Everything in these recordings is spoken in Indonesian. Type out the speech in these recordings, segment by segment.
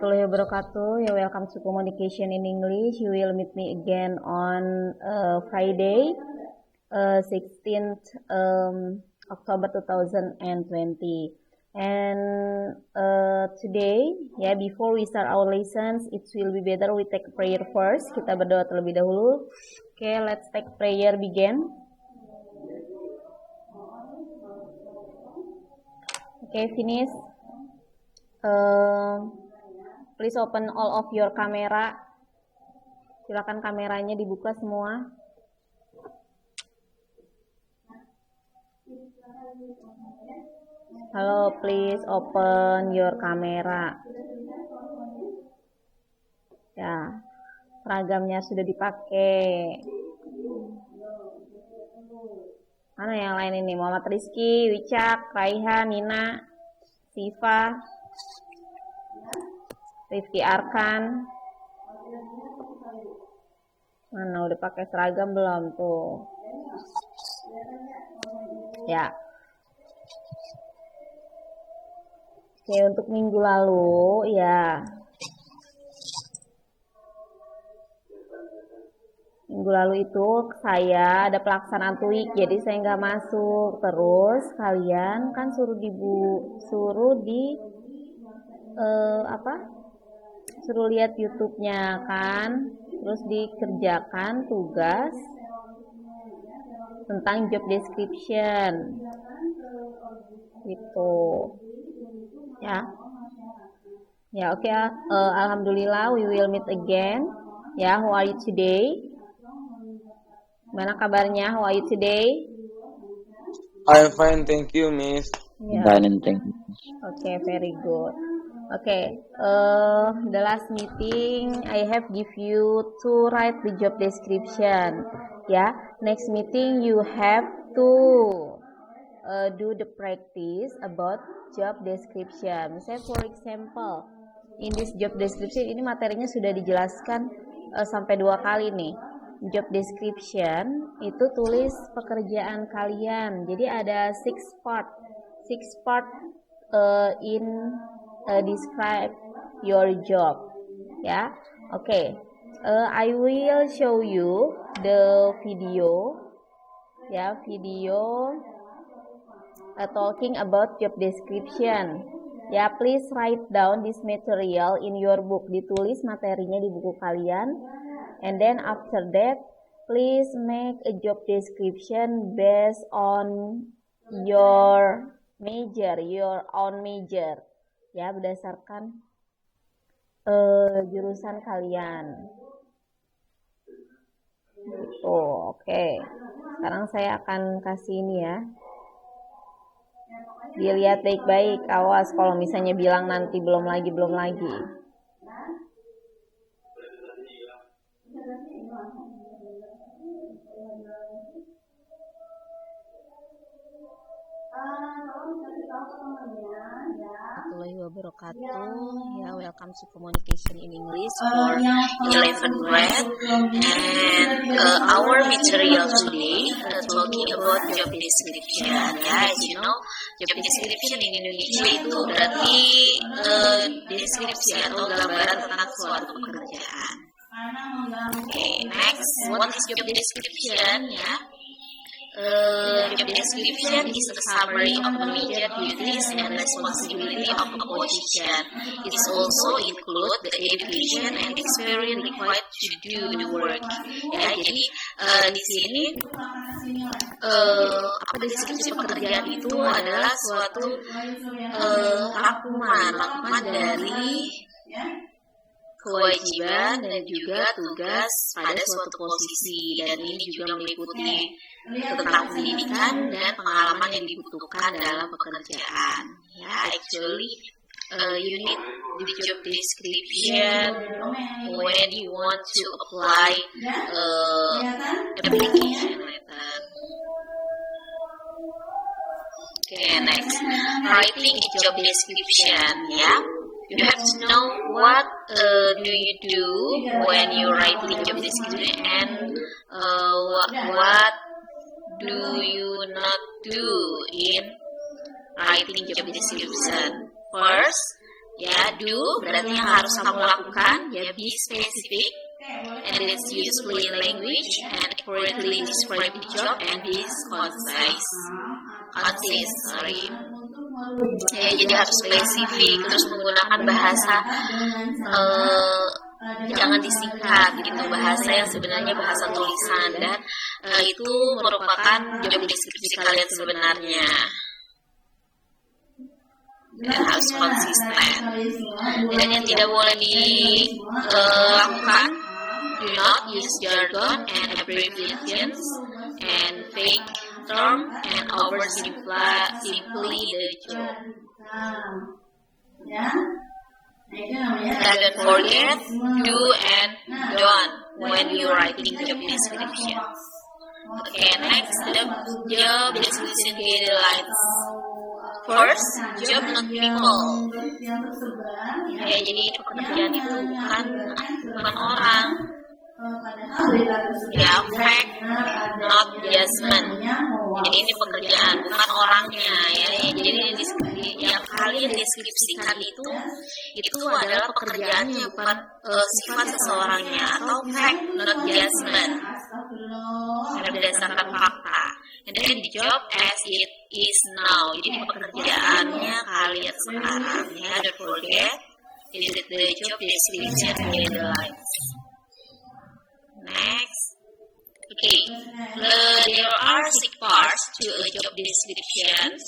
Warahmatullahi wabarakatuh. Ya, welcome to Communication in English. You will meet me again on Friday, 16th October 2020. And today, before we start our lessons, it will be better we take prayer first. Kita berdoa terlebih dahulu. Okay, let's take prayer. Begin. Okay, finish. Please open all of your camera. Silakan kameranya dibuka semua. Halo, please open your camera. Ya, seragamnya sudah dipakai. Mana yang lain ini? Muhammad Rizky, Wicak, Raihan, Nina, Siva, Rifki Arkan. Mana udah pakai seragam belum tuh? Ya. Oke, untuk minggu lalu ya. Minggu lalu itu saya ada pelaksanaan TOEIC, jadi saya nggak masuk. Terus kalian kan suruh lihat YouTube-nya kan, terus dikerjakan tugas tentang job description gitu ya. Oke. Alhamdulillah we will meet again. Who are you today? Mana kabarnya? How are you today? I'm fine, thank you, Miss. Fine, thank you. Okay, very good. Okay, the last meeting I have give you to write the job description. Next meeting you have to do the practice about job description. Misalnya for example, in this job description ini materinya sudah dijelaskan sampai 2 kali nih. Job description itu tulis pekerjaan kalian. Jadi ada 6 part in describe your job. Okay. I will show you the video. Talking about job description. Please write down this material in your book. Ditulis materinya di buku kalian. And then after that, please make a job description based on your own major. Berdasarkan jurusan kalian. Oke. Sekarang saya akan kasih ini ya. Dilihat baik-baik, awas kalau misalnya bilang nanti belum lagi. Warahmatullahi wabarakatuh. Welcome to Communication in English for 11th grade. And our material today talking about job description. As you know, job description in Indonesia itu berarti deskripsi atau gambaran tentang suatu pekerjaan. Okay, next, what is job description? Job description is a summary of the major duties and responsibility of a position. It also include the education and experience required to do the work. Jadi di sini deskripsi pekerjaan itu adalah suatu rangkuman dari kewajiban dan juga tugas pada suatu posisi, dan ini juga meliputi tentang pendidikan dan pengalaman yang dibutuhkan dalam pekerjaan. Actually you need the job description when you want to apply application letter. Okay, next, writing a job description. You have to know what do you do when you write the job description and what do you not do in writing job description. First, Ya, do berarti yang harus kamu lakukan. Ya, be specific. And it's useful in language and accurately describe the job and is concise. Ya, jadi harus spesifik, terus menggunakan bahasa jangan disingkat gitu, bahasa yang sebenarnya bahasa tulisan, dan itu merupakan job deskripsi kalian sebenarnya. Dan harus konsisten. Dan yang tidak boleh dilakukan, do not use jargon and abbreviations and fake term and oversimplify the job. And don't forget do and don't when you writing job description. Okay, next the job description guidelines. First, job not people. Ya, jadi pekerjaan itu bukan orang. Ya, fact, not judgment. Jadi ini pekerjaan, bukan orangnya. Ya, jadi yang kalian deskripsikan itu adalah pekerjaannya, bukan sifat seseorangnya, atau fact, not judgment. Karena berdasarkan fakta. And then the job as it is now. Jadi pekerjaannya kalian sekarang. Ya, don't forget is it the job description guidelines. Next. Okay. There are 6 parts to a job descriptions.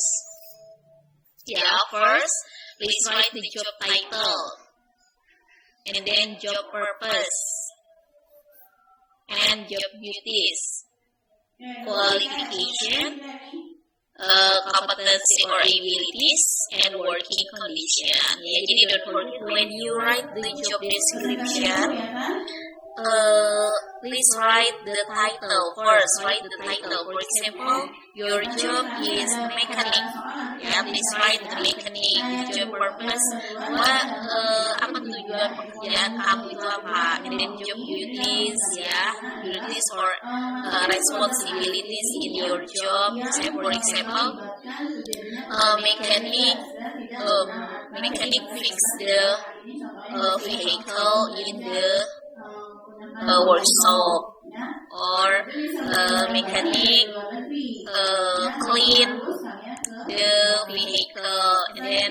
Yeah, first, please write the job title. And then job purpose. And job duties. Qualification, competency or abilities, and working condition. Ya, jadi don't forget when you write the job description, please write the title first. Write the title. For example, your job is mechanic. Ya, please write the mechanic. The job purpose. Apa tujuan pekerjaan kamu itu apa? And then job duties, ya, duties or responsibilities in your job. For example, mechanic fix the vehicle in the workshop, or mechanic clean the vehicle, and then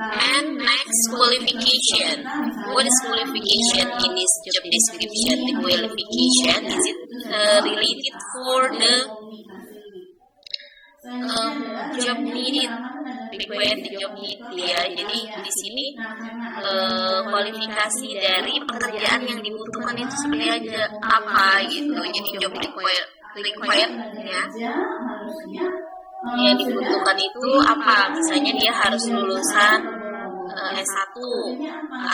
and next, qualification. What is qualification in this job description? The qualification is it related for the job needed, required the job need, ya. Jadi di sini kualifikasi dari pekerjaan yang dibutuhkan itu sebenarnya apa gitu. Jadi job required ya. Yang dibutuhkan itu apa? Misalnya dia harus lulusan S1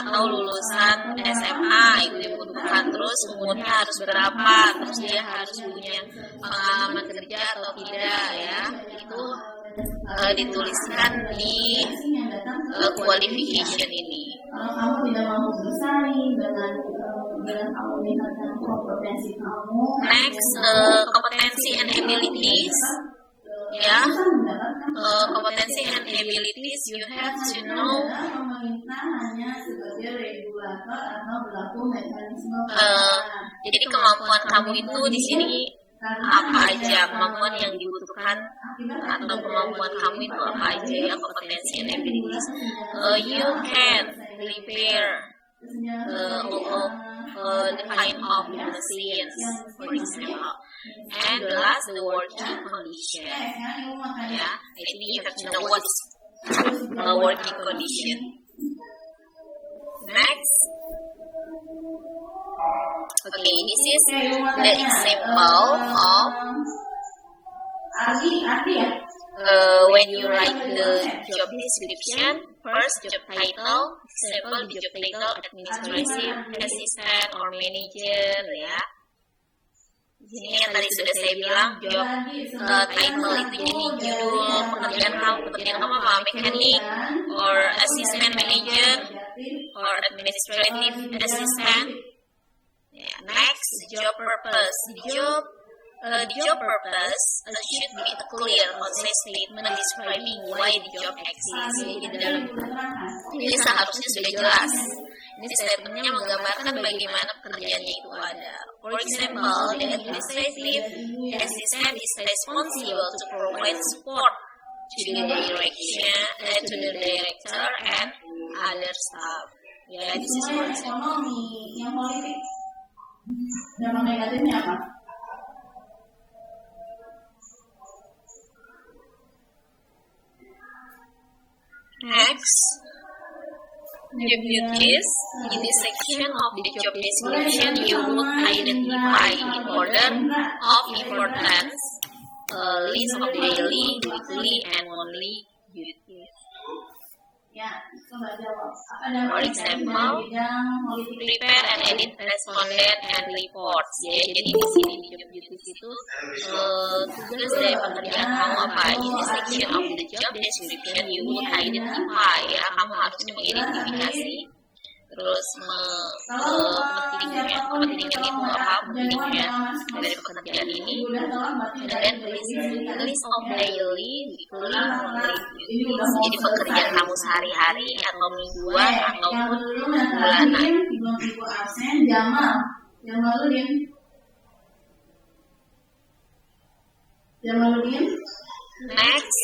atau lulusan SMA, itu dibutuhkan. Terus umurnya harus berapa, terus dia harus punya pengalaman kerja atau tidak, ya. Itu dituliskan di qualification ini. Kalau kamu tidak mampu bersaing dengan kamu meningkatkan kompetensi kamu. Next, competency and abilities. Ya, competency and abilities, you have to know. Jadi kemampuan kamu itu di sini apa aja, kemampuan yang dibutuhkan atau kemampuan kamu itu apa aja ya, competency and abilities. You can repair the kind of machines, for example. And the last, the working condition. Yeah, I think you have to know what is a working condition. Next. Okay, this is the example of when you write the job description. First, job title. Example, the job title administrative assistant or manager, ya. Ini yang tadi sudah saya bilang, job title itu jadi judul pekerjaan kamu apa? Mechanic or assistant manager or administrative assistant. Yeah. Next, job purpose. The job The job purpose should be a clear, concise statement describing why the job exists. Jadi dalam ini seharusnya sudah jelas. Ini statementnya menggambarkan bagaimana pekerjaannya itu ada. For example, the administrative assistant is responsible to provide support to the director and other staff. Ya, this is for example. Ekonomi, yang politik. Dampak negatifnya apa? Next, the duties. In this section of the job description, you would identify in order of importance a list of daily, weekly, and monthly duties. Ya, coba jawab. Apa dampak For example, negatif bidang politik? prepare and edit respondent and reports. Ya, jadi di sini di job duties itu tugas dari pekerjaan kamu apa? In this section of the job description, you would identify. Ya, kamu harusnya mengidentifikasi. Terus kepentingan itu apa? Kepentingan dari pekerjaan ini. Dan list of daily, weekly, monthly duties. Jadi pekerjaan kamu sehari-hari atau mingguan ataupun bulanan. Belum ibu absen, Jamaludin. Next,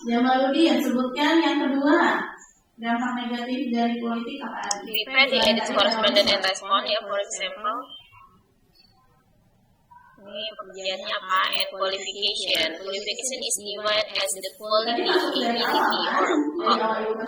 Jamaludin, sebutkan yang kedua. Dampak negatif dari politik apa lagi? prepare the edit correspondent and respond. Ya, for example, ini pekerjaannya apa? And qualification. Qualification is defined as the quality, ability, or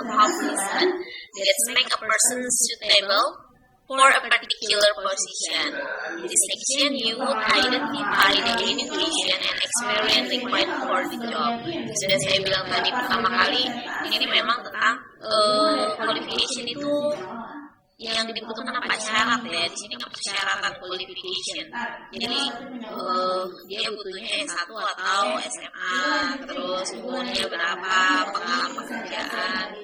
accomplishment that make a person suitable for a particular position. In this section, you would identify the education and experience required for the job. Sudah saya bilang tadi pertama kali, ini memang tentang qualification itu yang dibutuhkan apa syarat ya. Di sini persyaratan qualification. Jadi dia butuhnya S1 atau SMA, terus umurnya berapa, pengalaman pekerjaan,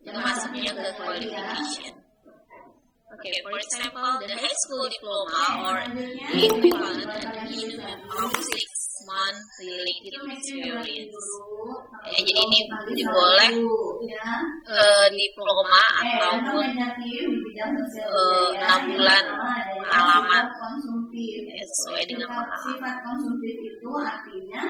itu masuknya ke qualification. Okay, for example, the high school diploma or the equivalent of 6 months related experience. Ya, jadi ini boleh diploma ataupun 6 bulan pengalaman ya, sesuai dengan pengalaman. Sifat konsumtif itu artinya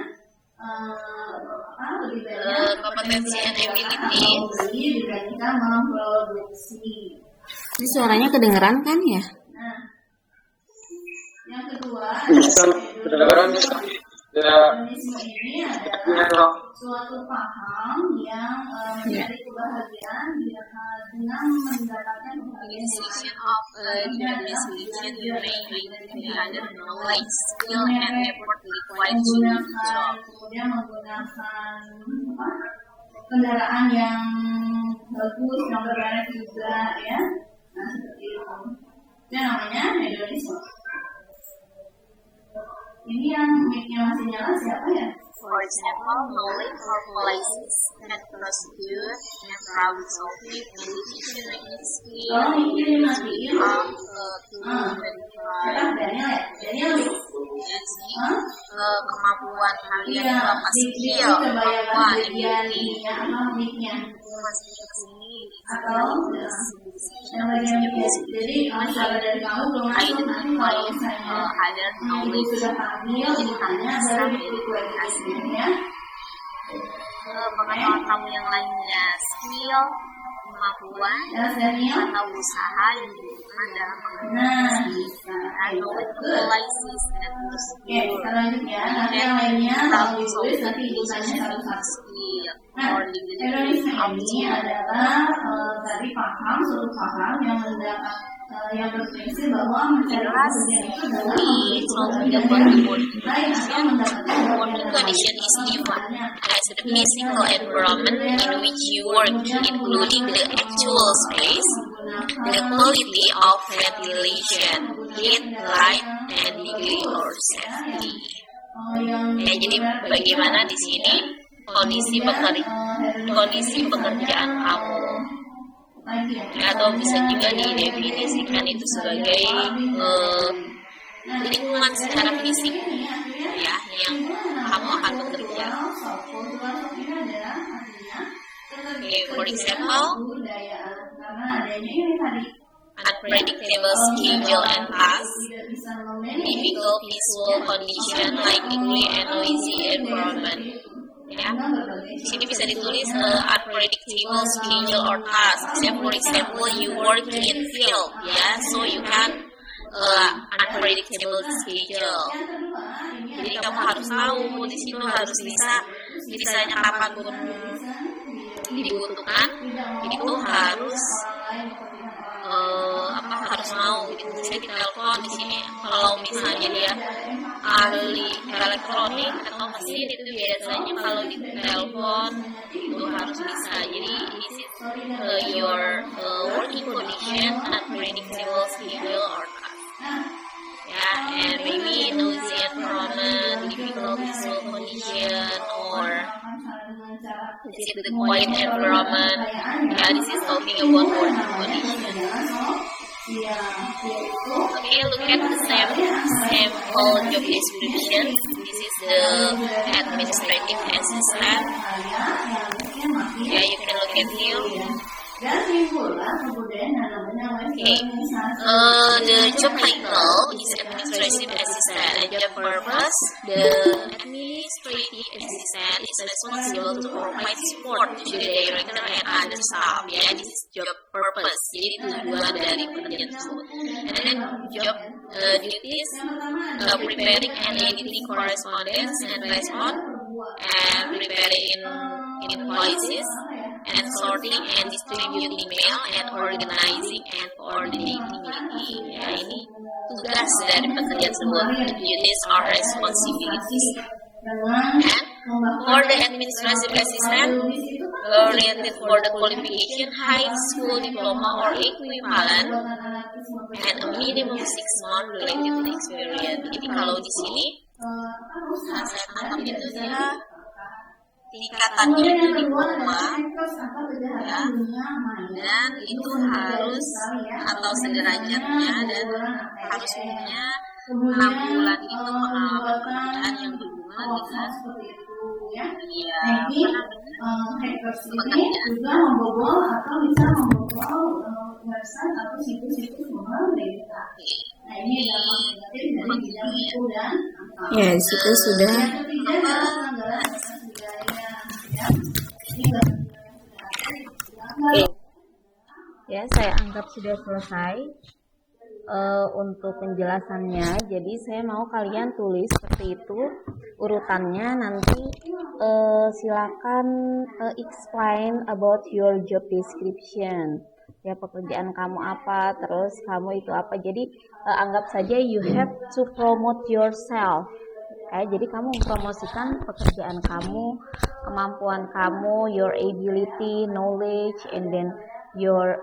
lebih banyak kompetensi and ability dibandingkan memproduksi. Ini suaranya kedengeran kan ya? Nah, yang kedua, Bisa kedengaran ya. Hedonisme ini adalah suatu paham yang mencari kebahagiaan dengan mendapatkan kebahagiaan Section of description the other knowledge, skill, and effort required to do the job. kemudian menggunakan kendaraan yang bagus, yang bermerek juga ya. Nah, seperti itu. Itu namanya hedonisme. Ini yang mic-nya masih nyala siapa ya? For example, knowledge or places that prostitute and problem solving and decision-making skill Kalau mic-nya dimatiin, to Daniel ya? Daniel kemampuan kalian iya, itu apa skill, kebayangkan kemampuan, bagian ability, ininya apa mic-nya masih ke sini atau yang bagian mic-nya. Jadi suara dari kamu belum masuk, nanti kalau misalnya other ibu knowledge sudah panggil, ditanya baru diklik kualifikasinya ya. pengetahuan kamu yang lainnya, skill, kemampuan, Jelas Daniel? atau usaha yang dibutuhkan dalam pekerjaan. Nah, bisa. Knowledge Good. analysis and Oke, kita lanjut ya. Nanti yang lainnya kalau ditulis nanti ibu tanya satu-satu. skill Nah, or hedonisme ini adalah tadi paham, suatu paham yang mendapat yang berprinsip bahwa mencari kebahagiaan itu adalah lain atau mendapatkan working condition is defined as the physical environment in which you work, including the actual space, the quality of ventilation, heat, light, and degree or safety. Ya, jadi bagaimana di sini kondisi pekerjaan kamu, ya, atau bisa juga didefinisikan itu sebagai lingkungan secara fisik ya yang kamu akan bekerja. Okay, for example, unpredictable schedule and tasks, difficult visual condition like ugly and noisy environment. Ya, di sini bisa ditulis unpredictable schedule or task. For example, you work in field, ya, so you can unpredictable schedule. Jadi kamu harus tahu di situ harus bisanya kapanpun dibutuhkan, itu harus harus mau gitu. Saya ditelepon di sini kalau misalnya dia ahli elektronik atau mesin itu biasanya kalau ditelepon itu harus bisa. Jadi this is your working condition, unpredictable schedule or task. And maybe noisy environment, difficult visual condition, or visit the quiet environment. This is talking about working condition. Okay, look at the sample job description. This is the administrative assistant. You can look at here. Okay, the job title is administrative assistant. And job purpose, the administrative assistant is responsible to provide support to the director and other staff. This is job purpose. Jadi tujuan dari pekerjaan tersebut. And then job duties, preparing and editing correspondence and response, and preparing invoices, and sorting and distributing mail, and organizing and coordinating meeting. Ini tugas dari pekerjaan tersebut. Duties or responsibilities. And for the administrative assistant, oriented for the qualification, high school diploma or equivalent, and a minimum 6 months related experience. Jadi kalau di sini saya tangkap itu dia tingkatannya itu diploma, ya, dan itu harus atau sederajatnya dan harus punya 6 bulan itu pengalaman pekerjaan yang berhubungan dengan pekerjaan. Juga membobol atau bisa membobol website atau situs-situs pemerintah. Nah, ini adalah dari bidang itu dan Ya, di situ sudah. Ya, saya anggap sudah selesai untuk penjelasannya. Jadi saya mau kalian tulis seperti itu urutannya. Nanti silakan explain about your job description. Ya, pekerjaan kamu apa, terus kamu itu apa. Jadi anggap saja you have to promote yourself. Jadi kamu mempromosikan pekerjaan kamu, kemampuan kamu, your ability, knowledge, and then your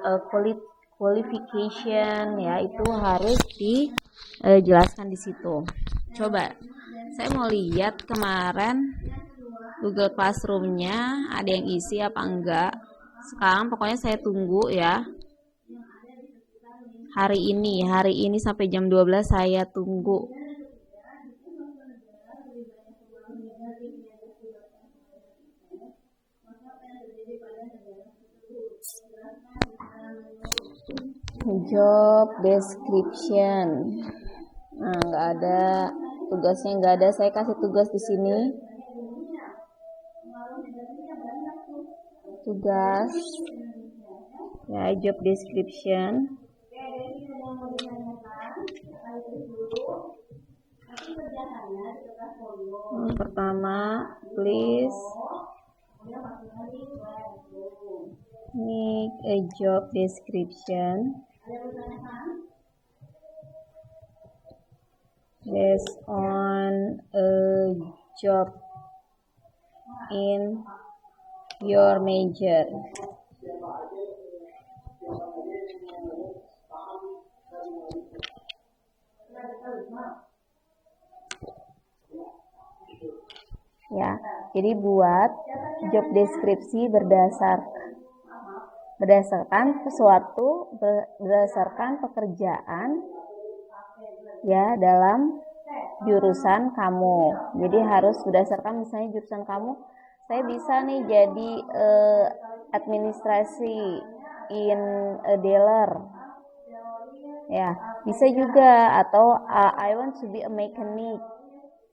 qualification, ya, itu harus dijelaskan di situ. Coba, saya mau lihat kemarin Google Classroom-nya ada yang isi apa enggak. Sekarang pokoknya saya tunggu ya. Hari ini sampai jam 12 saya tunggu. Job description. Nah, nggak ada tugasnya, nggak ada. Saya kasih tugas di sini. Tugas, ya, job description. Pertama, please make a job description based on a job in your major. Ya, jadi buat job deskripsi berdasarkan pekerjaan, ya, dalam jurusan kamu. Jadi harus berdasarkan misalnya jurusan kamu, saya bisa nih jadi administrasi in a dealer. Ya, bisa juga, atau I want to be a mechanic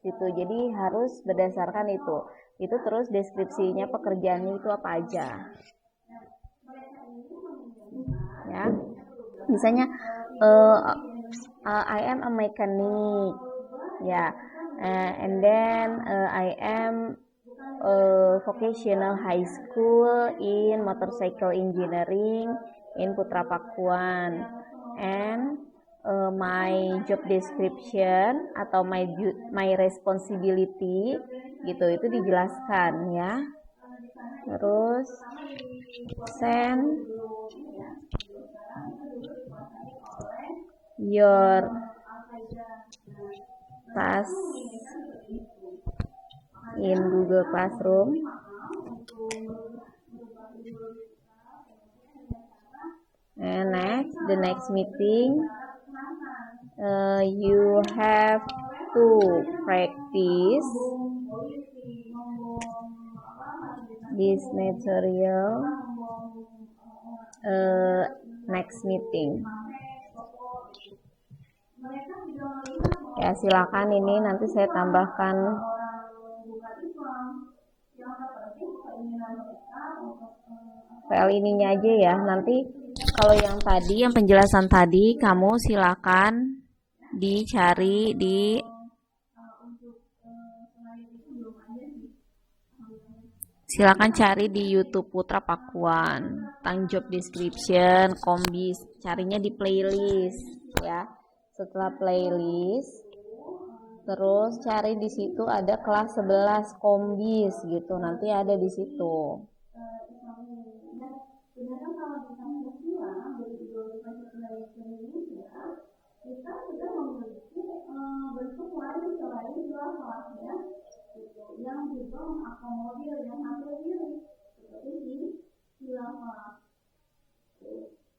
gitu. Jadi harus berdasarkan itu. Itu terus deskripsinya pekerjaannya itu apa aja. Ya. Misalnya I am a mechanic. Ya. And then I am vocational high school in motorcycle engineering in Putra Pakuan. And my job description atau my responsibility gitu, itu dijelaskan ya. Terus send your task in Google Classroom. And the next meeting, you have to practice this material next meeting. Ya, silakan ini nanti saya tambahkan file ininya aja ya. Nanti kalau yang tadi, yang penjelasan tadi, kamu silakan dicari di YouTube Putra Pakuan tentang job description, kombis, carinya di playlist ya. Setelah playlist, terus cari di situ ada kelas 11 kombis gitu, nanti ada di situ. Kita sudah memiliki bentuk lain selain khilafah ya, yang juga mengakomodir yang hasil diri seperti di khilafah.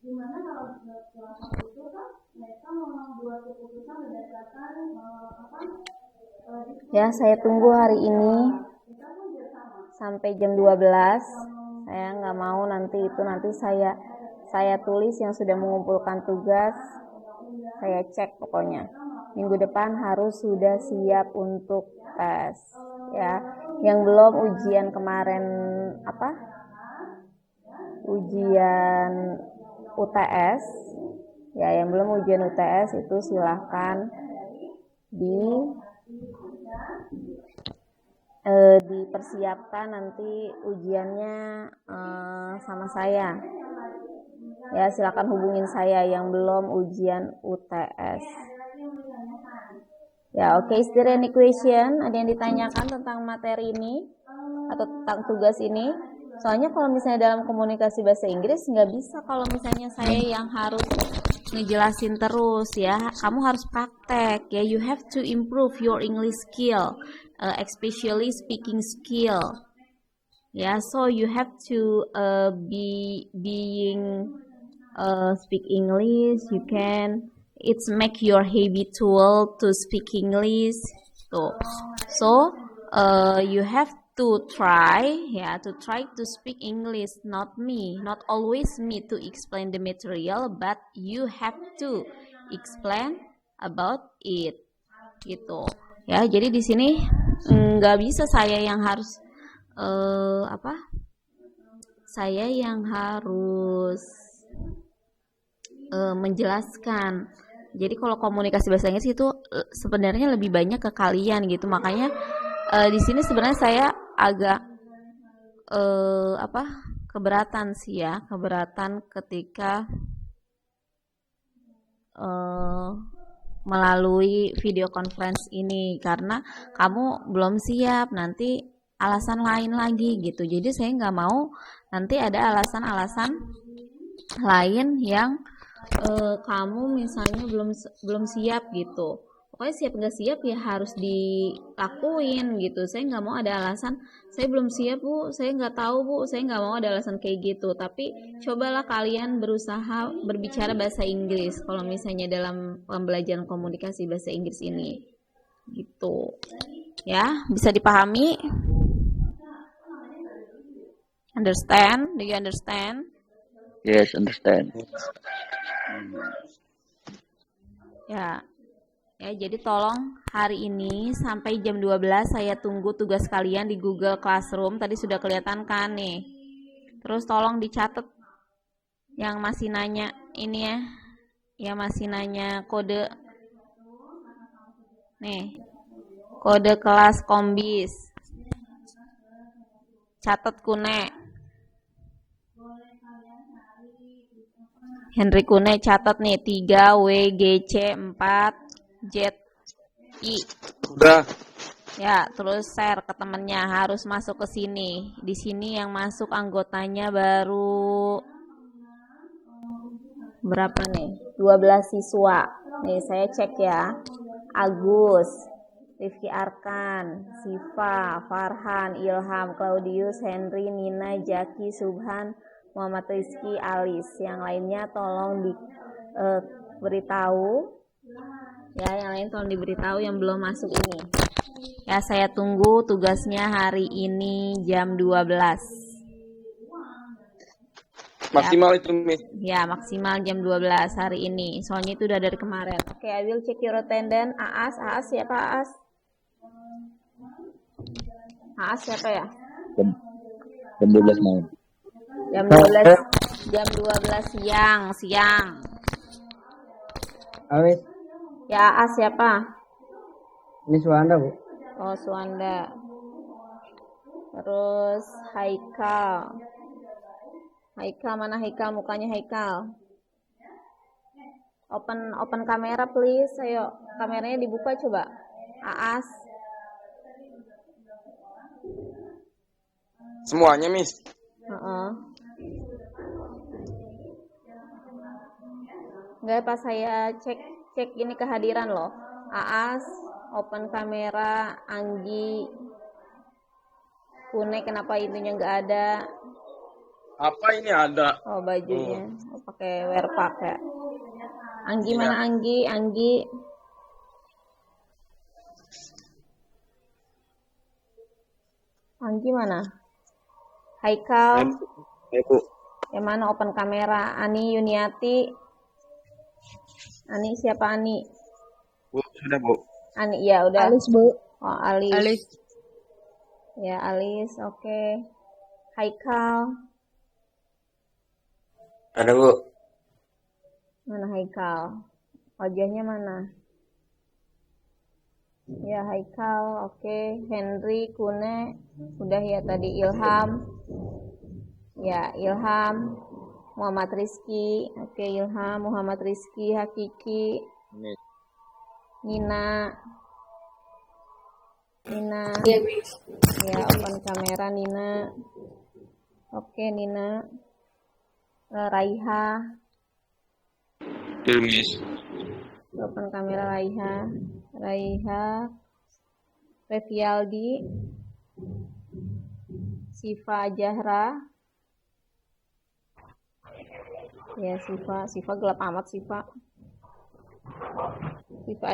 Dimana kalau khilafah itu kan mereka membuat keputusan berdasarkan ya, saya tunggu hari ini sampai jam 12. Saya nggak mau nanti saya tulis yang sudah mengumpulkan tugas. Saya cek pokoknya minggu depan harus sudah siap untuk tes ya. Yang belum ujian kemarin ujian UTS ya, yang belum ujian UTS itu silahkan dipersiapkan nanti ujiannya sama saya. Ya, silakan hubungin saya yang belum ujian UTS. Ya, oke. Is there any question? Ada yang ditanyakan tentang materi ini atau tentang tugas ini? Soalnya kalau misalnya dalam komunikasi bahasa Inggris nggak bisa kalau misalnya saya yang harus ngejelasin terus ya. Kamu harus praktek ya. You have to improve your English skill, especially speaking skill. Ya, so you have to speak English. You can. It's make your habit tool to speak English. So you have to try to speak English, not always me to explain the material, but you have to explain about it gitu ya. Jadi di sini nggak bisa saya yang harus menjelaskan. Jadi kalau komunikasi bahasa Inggris itu sebenarnya lebih banyak ke kalian gitu. Makanya di sini sebenarnya saya agak keberatan ketika melalui video conference ini, karena kamu belum siap, nanti alasan lain lagi gitu. Jadi saya nggak mau nanti ada alasan-alasan lain yang kamu misalnya belum siap gitu. Pokoknya siap nggak siap ya harus dilakuin gitu. Saya nggak mau ada alasan saya belum siap bu, saya nggak tahu bu, saya nggak mau ada alasan kayak gitu. Tapi cobalah kalian berusaha berbicara bahasa Inggris kalau misalnya dalam pembelajaran komunikasi bahasa Inggris ini Gitu. Ya, bisa dipahami? Understand? Do you understand? Yes, understand. Ya. Ya, jadi tolong hari ini sampai jam 12 saya tunggu tugas kalian di Google Classroom. Tadi sudah kelihatan kan nih. Terus tolong dicatat yang masih nanya ini ya. Ya masih nanya kode. Nih. Kode kelas Kombis. Catat Kune. Henry Kune catat nih 3 WGC 4 ZI. Udah. Ya, terus share ke temennya, harus masuk ke sini. Di sini yang masuk anggotanya baru berapa nih? 12 siswa. Nih, saya cek ya. Agus, Rifki Arkan, Siva, Farhan, Ilham, Claudius, Henry, Nina, Jaki, Subhan, Muhammad Rizky, Alis. Yang lainnya tolong diberitahu. Ya, yang lain tolong diberitahu yang belum masuk ini. Ya, saya tunggu tugasnya hari ini jam 12. Maksimal itu, Miss. Ya, maksimal jam 12 hari ini. Soalnya itu udah dari kemarin. Oke, I will check your attendance. Aas siapa Aas? Aas siapa ya? Jam 12 malam. Jam 12 siang. Awis, Ya, Aas siapa? ini Suanda, Bu. Oh, Suanda. Terus Haikal. Haikal mana Haikal? Mukanya Haikal. Open kamera please. Ayo, kameranya dibuka coba. Aas. Semuanya, Miss. Enggak, pas saya cek ini kehadiran loh. Aas, open kamera, Anggi, Kune kenapa itunya nggak ada? Apa ini ada? Oh, bajunya. Oh, pakai wear pack ya. Anggi Iya. mana Anggi? Anggi mana? Haikal. Bu. Yang mana open kamera? Ani Yuniati. Ani siapa Ani? Bu, sudah, Bu. Ani ya udah. Alis, Bu. Oh, Alis. Alis. Ya, Alis. Oke. Haikal. Ada, Bu. Mana Haikal? Wajahnya mana? Ya, Haikal. Oke. Henry, Kune. Udah ya tadi. Ilham. Ya, Ilham. Muhammad Rizky. Oke, Ilham. Muhammad Rizky. Hakiki. Nina. Ya, open kamera Nina. Oke, Nina. Raiha. Miss. Open kamera Raiha. Revialdi. Siva Jahra. Ya, Siva gelap amat Siva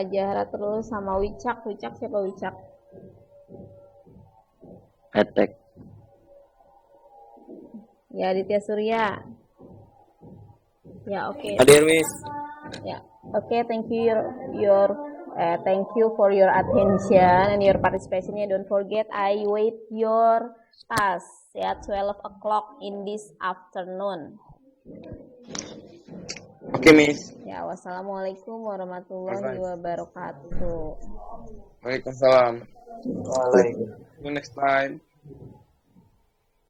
Jahra, terus sama Wicak siapa Wicak? Attack. Ya, Aditya Surya. Ya, oke. Hadir, Miss. Ya, oke. Thank you for your attention and your participation. Don't forget I wait your task at 12 o'clock in this afternoon. Oke, Miss. Ya, wassalamualaikum warahmatullahi wabarakatuh. Waalaikumsalam. See you next time.